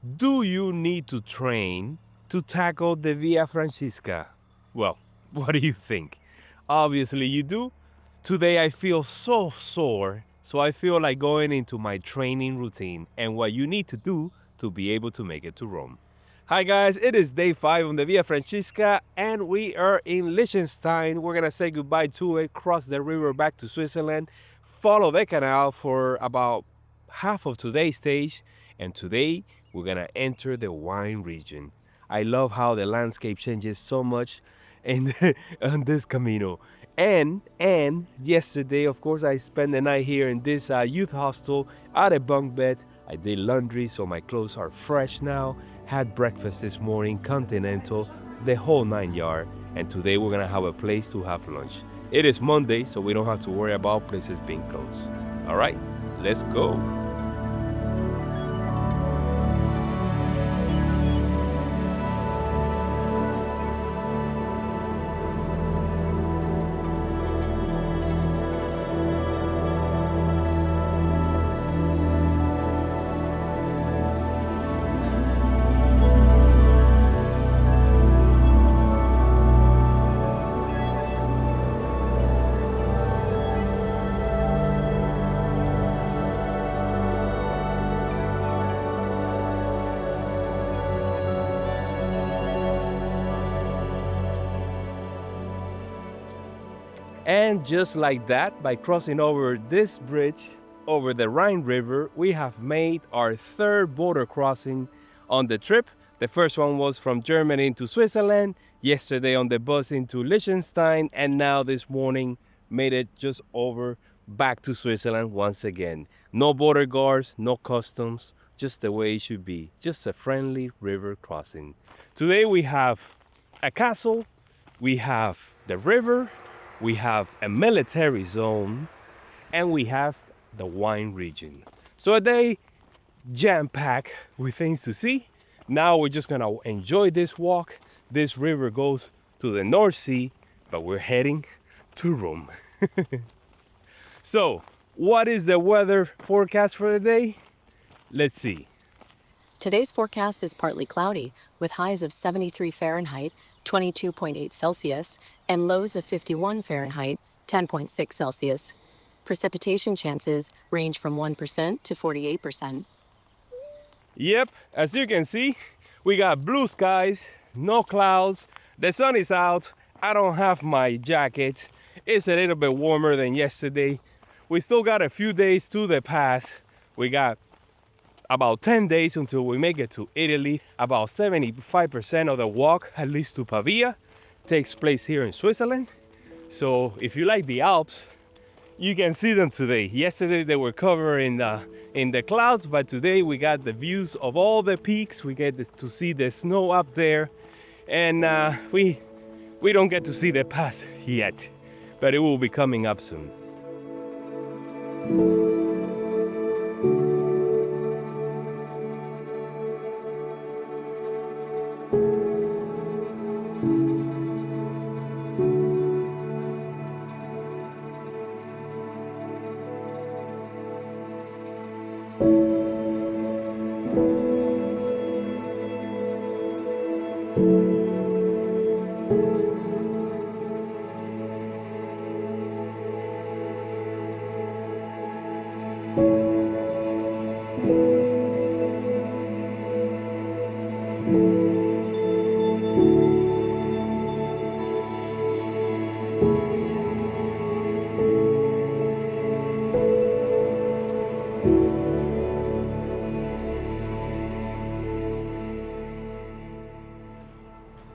Do you need to train to tackle the Via Francesca? Well, what do you think? Obviously you do. Today I feel so sore, so I feel like going into my training routine and what you need to do to be able to make it to Rome. Hi guys, it is day 5 on the Via Francesca and we are in Liechtenstein. We're gonna say goodbye to it, cross the river back to Switzerland, follow the canal for about half of today's stage, and today we're gonna enter the wine region. I love how the landscape changes so much in on this Camino. And yesterday, of course, I spent the night here in this youth hostel at a bunk bed. I did laundry, so my clothes are fresh now. Had breakfast this morning, continental, the whole 9 yard. And today we're gonna have a place to have lunch. It is Monday, so we don't have to worry about places being closed. All right, let's go. And just like that, by crossing over this bridge over the Rhine River, we have made our third border crossing on the trip. The first one was from Germany into Switzerland, yesterday on the bus into Liechtenstein, and now this morning made it just over back to Switzerland once again. No border guards, no customs, just the way it should be. Just a friendly river crossing. Today we have a castle, we have the river, we have a military zone, and we have the wine region. So a day jam-packed with things to see. Now we're just gonna enjoy this walk. This river goes to the North Sea, but we're heading to Rome. So, what is the weather forecast for the day? Let's see. Today's forecast is partly cloudy, with highs of 73 Fahrenheit, 22.8 Celsius, and lows of 51 Fahrenheit, 10.6 Celsius. Precipitation chances range from 1% to 48%. Yep, as you can see, we got blue skies, no clouds, the sun is out, I don't have my jacket, it's a little bit warmer than yesterday. We still got a few days to the pass. We got about 10 days until we make it to Italy. About 75% of the walk, at least to Pavia, takes place here in Switzerland. So if you like the Alps, you can see them today. Yesterday they were covered in the clouds, but today we got the views of all the peaks. We get to see the snow up there, and we don't get to see the pass yet, but it will be coming up soon.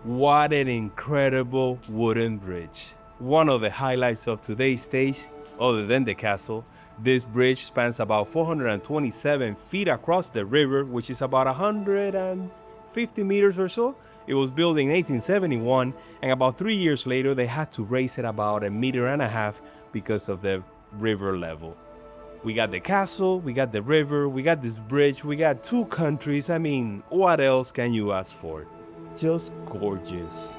What an incredible wooden bridge. One of the highlights of today's stage, other than the castle, this bridge spans about 427 feet across the river, which is about 150 meters or so. It was built in 1871, and about 3 years later, they had to raise it about 1.5 meters because of the river level. We got the castle, we got the river, we got this bridge, we got 2 countries. I mean, what else can you ask for? Just gorgeous.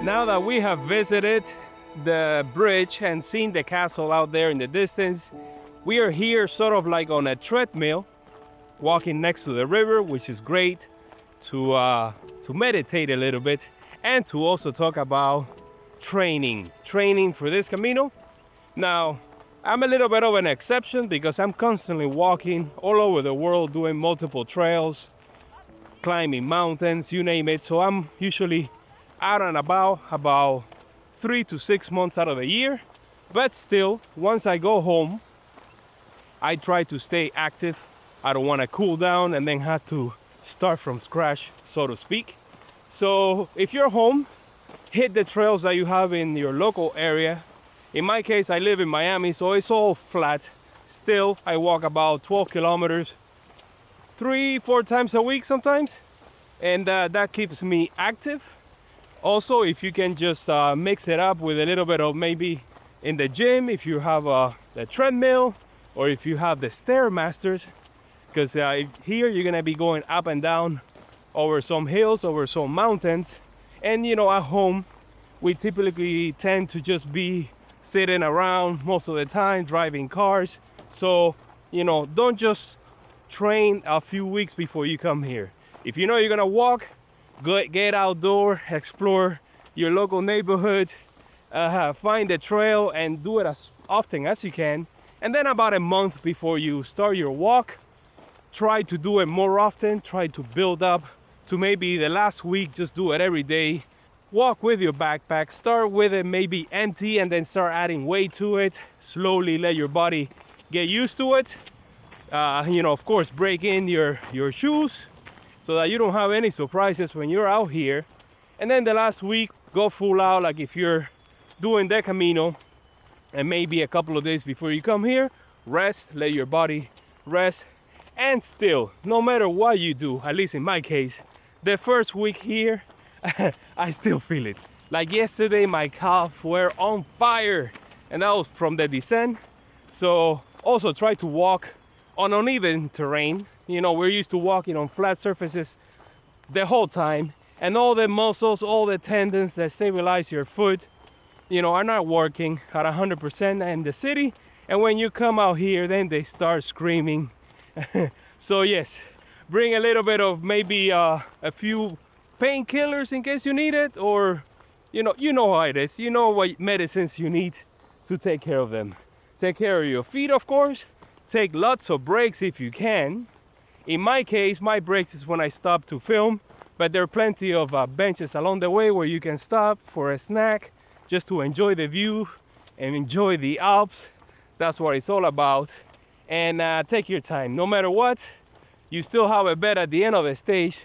Now that we have visited the bridge and seen the castle out there in the distance, we are here sort of like on a treadmill, walking next to the river, which is great to meditate a little bit and to also talk about training for this Camino. Now, I'm a little bit of an exception because I'm constantly walking all over the world, doing multiple trails, climbing mountains, you name it. So I'm usually out and about 3 to 6 months out of the year. But still, once I go home, I try to stay active. I don't want to cool down and then have to start from scratch, so to speak. So if you're home, hit the trails that you have in your local area. In my case, I live in Miami, so it's all flat. Still, I walk about 12 kilometers 3-4 times a week sometimes, and that keeps me active. Also, if you can just mix it up with a little bit of maybe in the gym, if you have the treadmill or if you have the Stairmasters, because here you're gonna be going up and down over some hills, over some mountains. And you know, at home we typically tend to just be sitting around most of the time, driving cars. So you know, don't just train a few weeks before you come here. If you know you're gonna walk, get outdoor, explore your local neighborhood, find a trail and do it as often as you can. And then about a month before you start your walk, try to do it more often. Try to build up to maybe the last week, just do it every day. Walk with your backpack, start with it maybe empty and then start adding weight to it. Slowly let your body get used to it. You know, of course, break in your shoes so that you don't have any surprises when you're out here. And then the last week, go full out, like if you're doing the Camino, and maybe a couple of days before you come here, rest, let your body rest. And still, no matter what you do, at least in my case, the first week here, I still feel it. Like yesterday, my calves were on fire, and that was from the descent. So also try to walk on uneven terrain. You know, we're used to walking on flat surfaces the whole time, and all the muscles, all the tendons that stabilize your foot, you know, are not working at 100% in the city. And when you come out here, then they start screaming. So yes, bring a little bit of maybe a few painkillers in case you need it, or you know how it is. You know what medicines you need to take care of them. Take care of your feet, of course. Take lots of breaks if you can. In my case, my breaks is when I stop to film, but there are plenty of benches along the way where you can stop for a snack, just to enjoy the view and enjoy the Alps. That's what it's all about. And take your time. No matter what, you still have a bed at the end of the stage.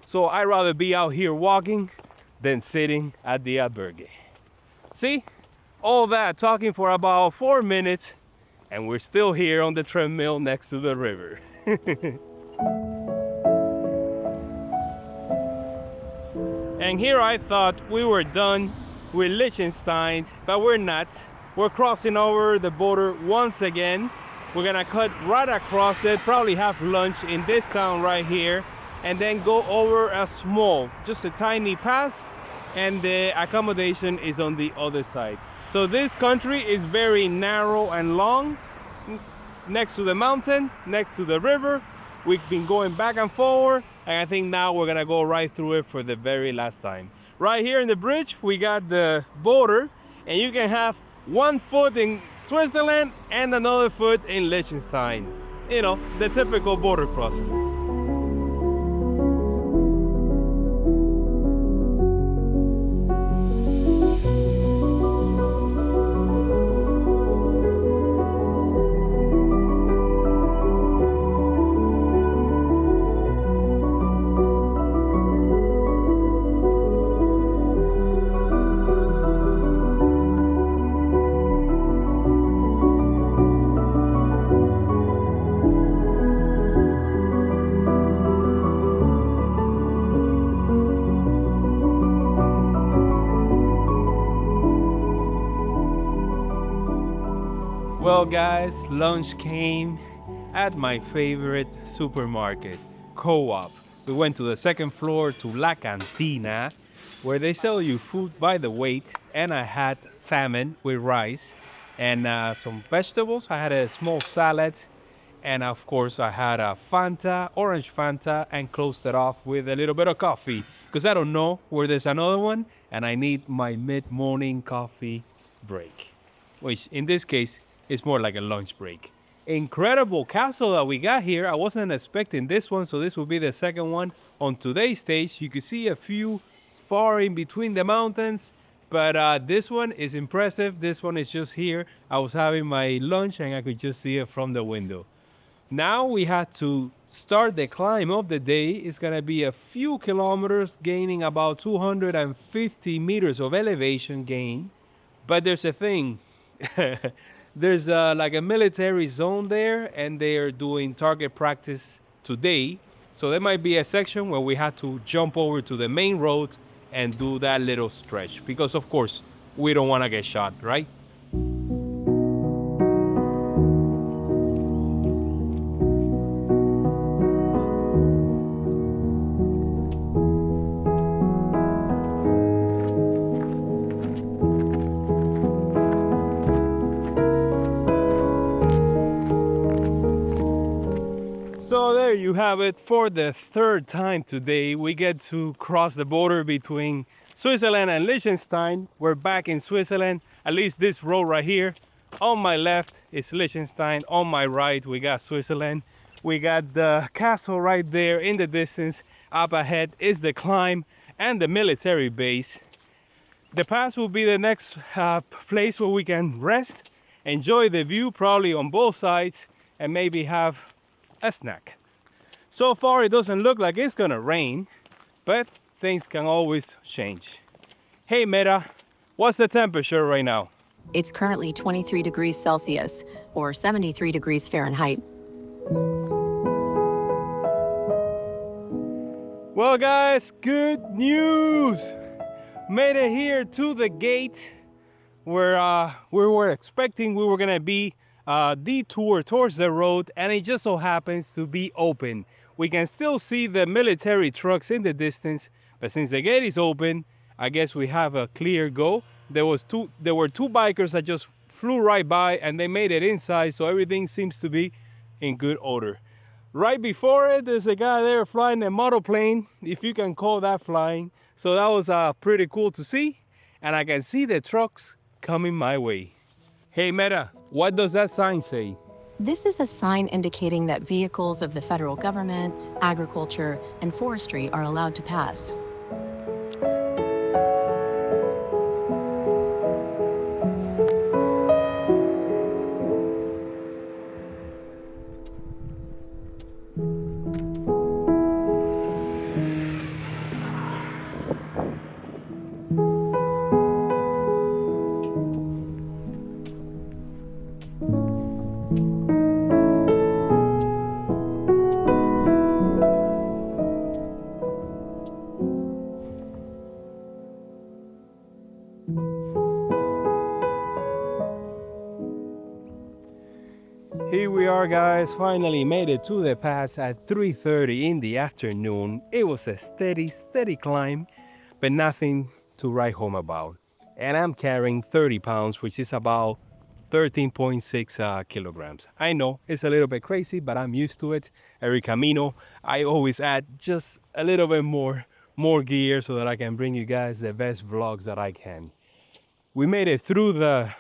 So I'd rather be out here walking than sitting at the albergue. See? All that talking for about 4 minutes, and we're still here on the treadmill next to the river. And here I thought we were done with Liechtenstein, but we're not. We're crossing over the border once again. We're gonna cut right across it, probably have lunch in this town right here, and then go over a small, just a tiny pass, and the accommodation is on the other side. So this country is very narrow and long, next to the mountain, next to the river. We've been going back and forward, and I think now we're gonna go right through it for the very last time. Right here in the bridge, we got the border, and you can have one foot in Switzerland and another foot in Liechtenstein. You know, the typical border crossing. Well guys, lunch came at my favorite supermarket, Co-op. We went to the second floor to La Cantina, where they sell you food by the weight, and I had salmon with rice and some vegetables. I had a small salad, and of course I had a Fanta, orange Fanta, and closed it off with a little bit of coffee because I don't know where there's another one, and I need my mid-morning coffee break, which in this case is more like a lunch break. Incredible castle that we got here. I wasn't expecting this one, so this will be the second one on today's stage. You can see a few far in between the mountains, but this one is impressive. This one is just here. I was having my lunch and I could just see it from the window. Now we had to start the climb of the day. It's gonna be a few kilometers, gaining about 250 meters of elevation gain. But there's a thing. There's like a military zone there, and they are doing target practice today. So there might be a section where we had to jump over to the main road and do that little stretch because, of course, we don't want to get shot, right? So there you have it. For the third time today, we get to cross the border between Switzerland and Liechtenstein. We're back in Switzerland, at least this road right here. On my left is Liechtenstein. On my right, we got Switzerland. We got the castle right there in the distance. Up ahead is the climb and the military base. The pass will be the next place where we can rest, enjoy the view probably on both sides, and maybe have a snack. So far it doesn't look like it's gonna rain, but things can always change. Hey Meta, what's the temperature right now? It's currently 23 degrees Celsius or 73 degrees Fahrenheit. Well guys, good news! Made it here to the gate where we were expecting we were gonna be detour towards the road, and it just so happens to be open. We can still see the military trucks in the distance, but since the gate is open, I guess we have a clear go. There were two bikers that just flew right by and they made it inside, so everything seems to be in good order. Right before it, there's a guy there flying a monoplane, if you can call that flying. So that was pretty cool to see, and I can see the trucks coming my way. Hey Meta, what does that sign say? This is a sign indicating that vehicles of the federal government, agriculture, and forestry are allowed to pass. Here we are guys, finally made it to the pass at 3:30 in the afternoon. It was a steady climb, but nothing to write home about. And I'm carrying 30 pounds, which is about 13.6 kilograms. I know it's a little bit crazy, but I'm used to it. Every Camino, I always add just a little bit more gear so that I can bring you guys the best vlogs that I can. We made it through the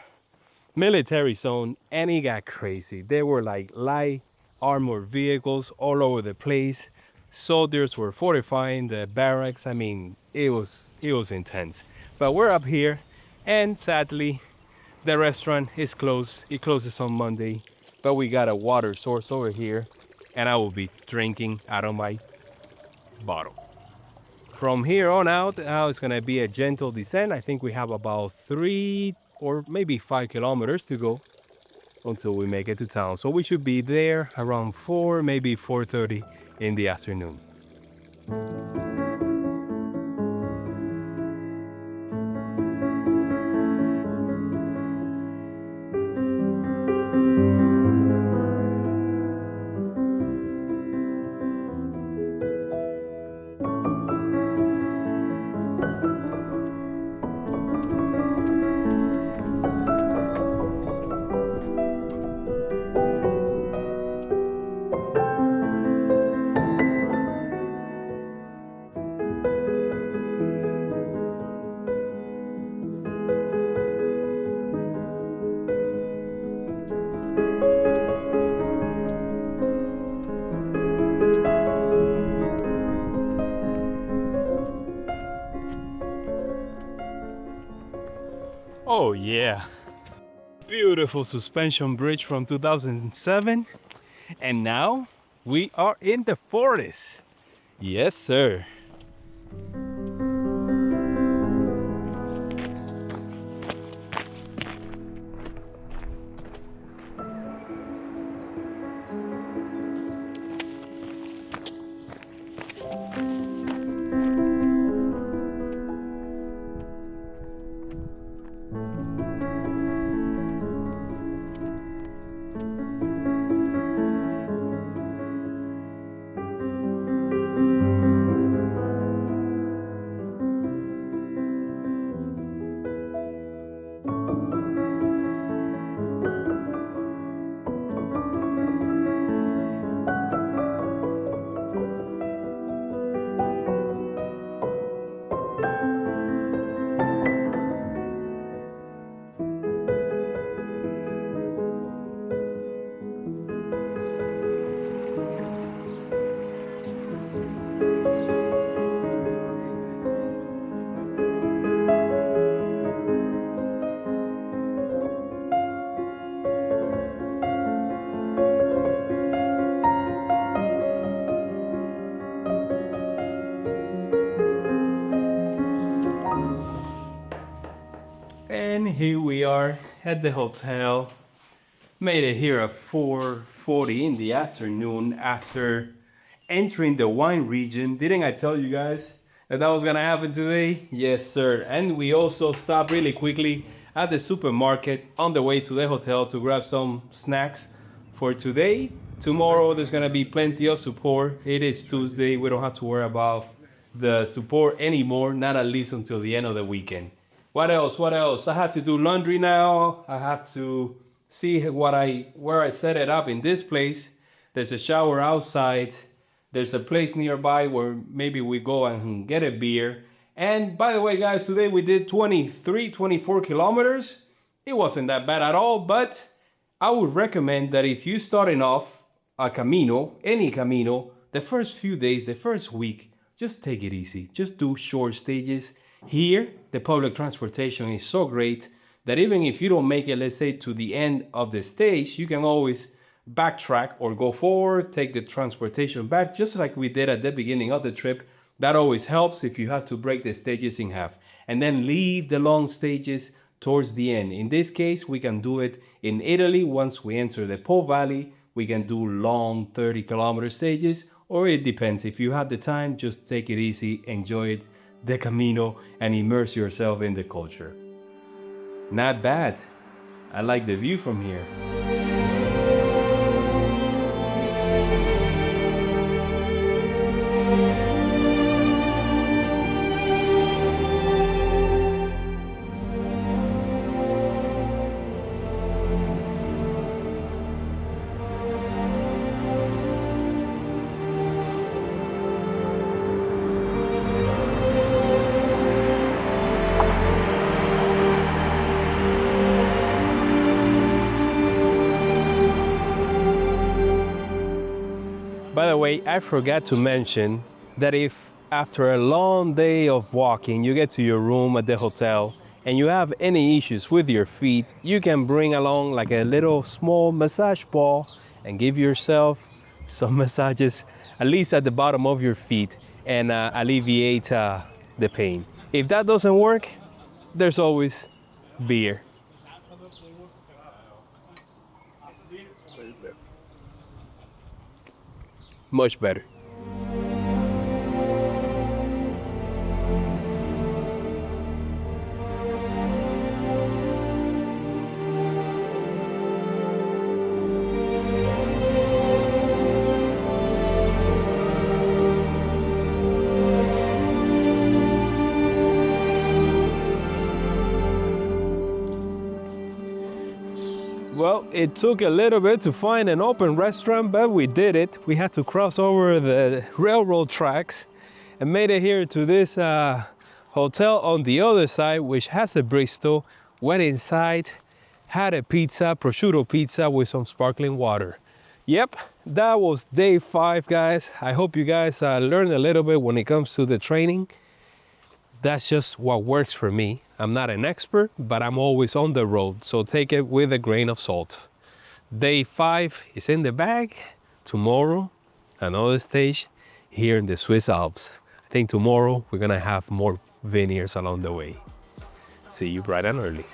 military zone and it got crazy. There were like light armored vehicles all over the place. Soldiers were fortifying the barracks. I mean, it was intense. But we're up here, and sadly the restaurant is closed. It closes on Monday, but we got a water source over here and I will be drinking out of my bottle. From here on out, now it's gonna be a gentle descent. I think we have about 3 or maybe 5 kilometers to go until we make it to town. So we should be there around 4, maybe 4:30 in the afternoon. Oh yeah. Beautiful suspension bridge from 2007. And now we are in the forest. Yes, sir. And here we are at the hotel. Made it here at 4:40 in the afternoon after entering the wine region. Didn't I tell you guys that that was gonna happen today? Yes, sir. And we also stopped really quickly at the supermarket on the way to the hotel to grab some snacks for today. Tomorrow there's gonna be plenty of support. It is Tuesday. We don't have to worry about the support anymore, not at least until the end of the weekend. What else? What else? I have to do laundry now. I have to see where I set it up in this place. There's a shower outside. There's a place nearby where maybe we go and get a beer. And by the way, guys, today we did 24 kilometers. It wasn't that bad at all, but I would recommend that if you're starting off a Camino, any Camino, the first few days, the first week, just take it easy. Just do short stages. Here, the public transportation is so great that even if you don't make it, let's say, to the end of the stage, you can always backtrack or go forward, take the transportation back, just like we did at the beginning of the trip. That always helps if you have to break the stages in half. And then leave the long stages towards the end. In this case, we can do it in Italy. Once we enter the Po Valley, we can do long 30-kilometer stages, or it depends. If you have the time, just take it easy, enjoy it, the Camino, and immerse yourself in the culture. Not bad. I like the view from here. By the way, I forgot to mention that if after a long day of walking you get to your room at the hotel and you have any issues with your feet, you can bring along like a little small massage ball and give yourself some massages, at least at the bottom of your feet, and alleviate the pain. If that doesn't work, there's always beer. Much better. Well, it took a little bit to find an open restaurant, but we did it. We had to cross over the railroad tracks and made it here to this hotel on the other side, which has a Bristol. Went inside, had a pizza, prosciutto pizza with some sparkling water. Yep, that was day 5, guys. I hope you guys learned a little bit when it comes to the training. That's just what works for me. I'm not an expert, but I'm always on the road, so take it with a grain of salt. Day 5 is in the bag. Tomorrow, another stage here in the Swiss Alps. I think tomorrow we're gonna have more vineyards along the way. See you bright and early.